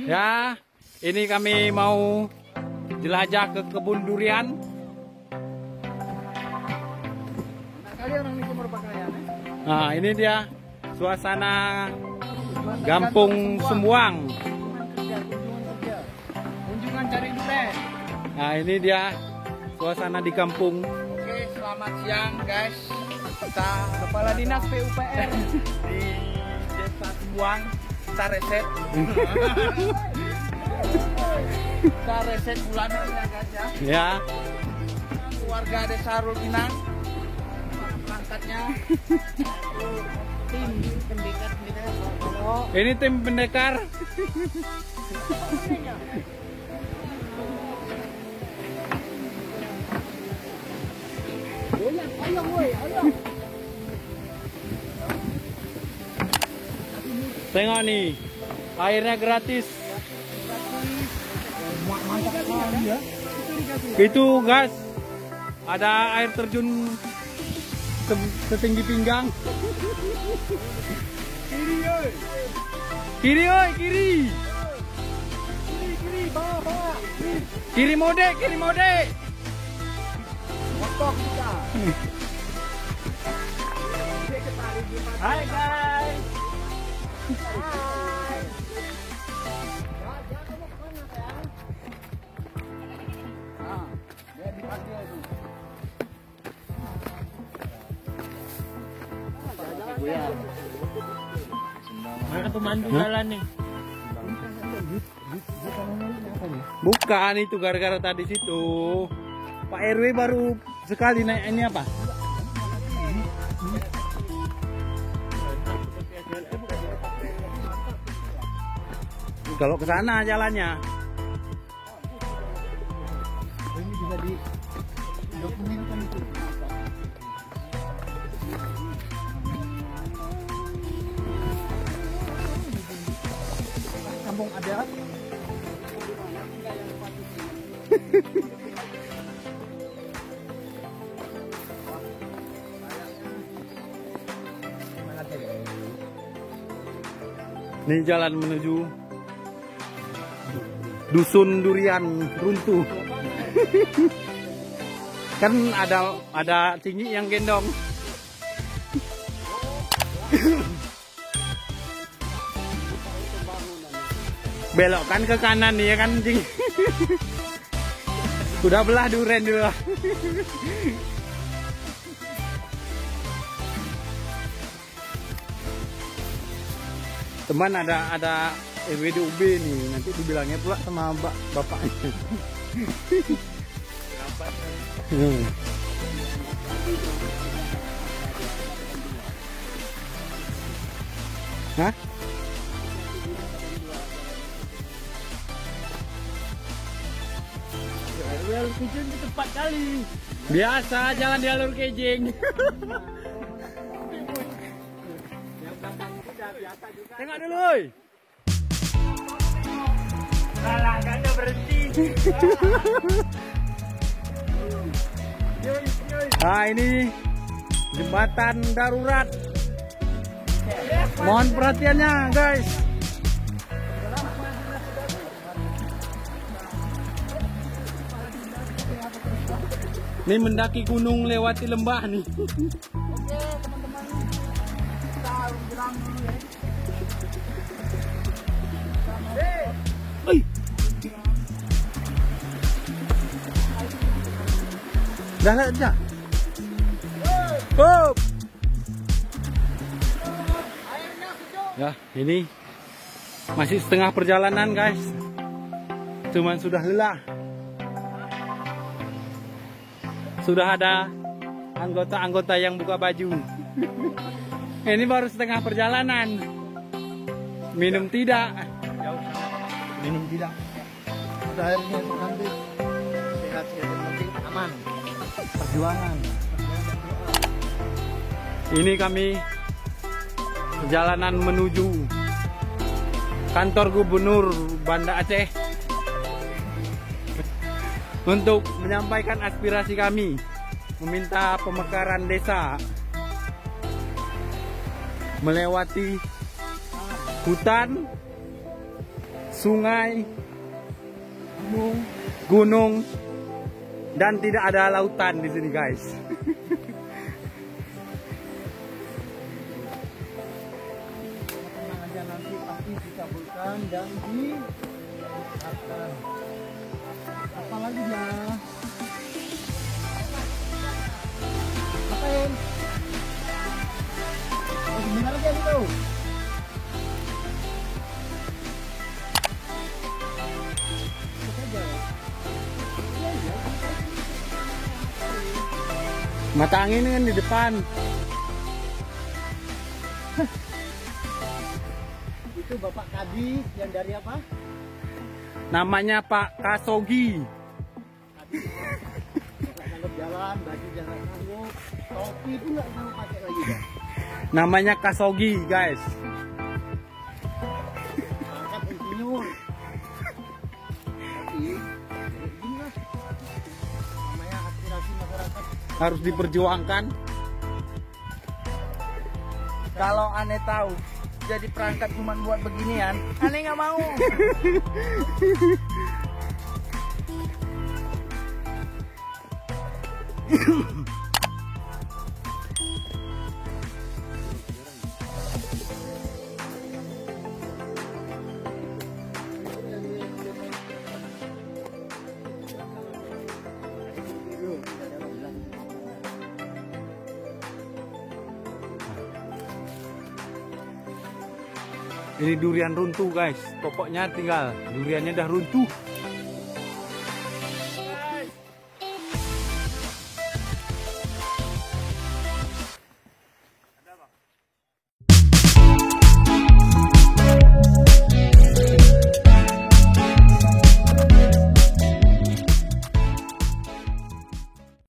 Ya, ini kami mau jelajah ke kebun durian. Nah, ini dia suasana Kampung Sembuang. Kunjungan cari durian. Nah, ini dia suasana di kampung. Oke, selamat siang guys. Kita Kepala Dinas PUPR di Desa Sembuang. Kita reset. Kita reset bulanan ya guys ya. Ya. Warga Desa Rulginang. Perangkatnya tim pendekar. Ini tim pendekar. Tengok nih, airnya gratis. Itu gas, ada air terjun setinggi pinggang. Kiri oi, kiri. Kiri, bawah. Kiri mode. Motor kita. Hai guys. Hai. Mana pemandu jalan nih? Bukan, itu gara-gara tadi situ. Pak RW baru sekali naik ini apa? Kalau ke sana jalannya. Ini bisa di dokumenkan itu. Kampung adat. Ini jalan menuju Dusun Durian Runtuh. Kan ada Cingi yang gendong. Belokkan ke kanan nih ya kan, Cingi. Udah belah durian dulu. Teman ada EWDUB nih, nanti dibilangnya pula sama bapaknya. Hah? Jalur kijing itu tepat kali. Biasa jalan di alur kejing. Tengok dulu, oi. Salah, gak ada berhenti. Nah, ini jembatan darurat. Mohon perhatiannya, guys. Ini mendaki gunung lewati lembah nih. Oke, teman-teman. Kita harus bilang dulu ya. Oi. Dah lah, dah. Hop. Ya, ini masih setengah perjalanan, guys. Cuman sudah lelah. Sudah ada anggota-anggota yang buka baju. Ini baru setengah perjalanan. Minum tidak. Minum tidak. Pada akhirnya terganti. Sehat yang penting aman. Perjuangan. Ini kami perjalanan menuju kantor gubernur Banda Aceh untuk menyampaikan aspirasi kami, meminta pemekaran desa melewati hutan, sungai, gunung, dan tidak ada lautan di sini, guys. Tenang aja, nanti pasti dikabulkan dan diangkat. Apa lagi ya? Ngapain? Oh, sebentar aja gitu. Mata angin kan di depan. Itu Bapak Kadis yang dari apa? Namanya Pak Kasogi. Nggak sanggup jalan, baju jangan sanggup, topi itu nggak sanggup pakai lagi kan? Namanya Kasogi, guys. Angkat insinyur. Tapi, gini lah. Namanya aspirasi masyarakat. Harus diperjuangkan. Kalau aneh tahu jadi perangkat cuma buat beginian, aneh nggak mau. Ini durian runtuh, guys. Pokoknya tinggal duriannya dah runtuh.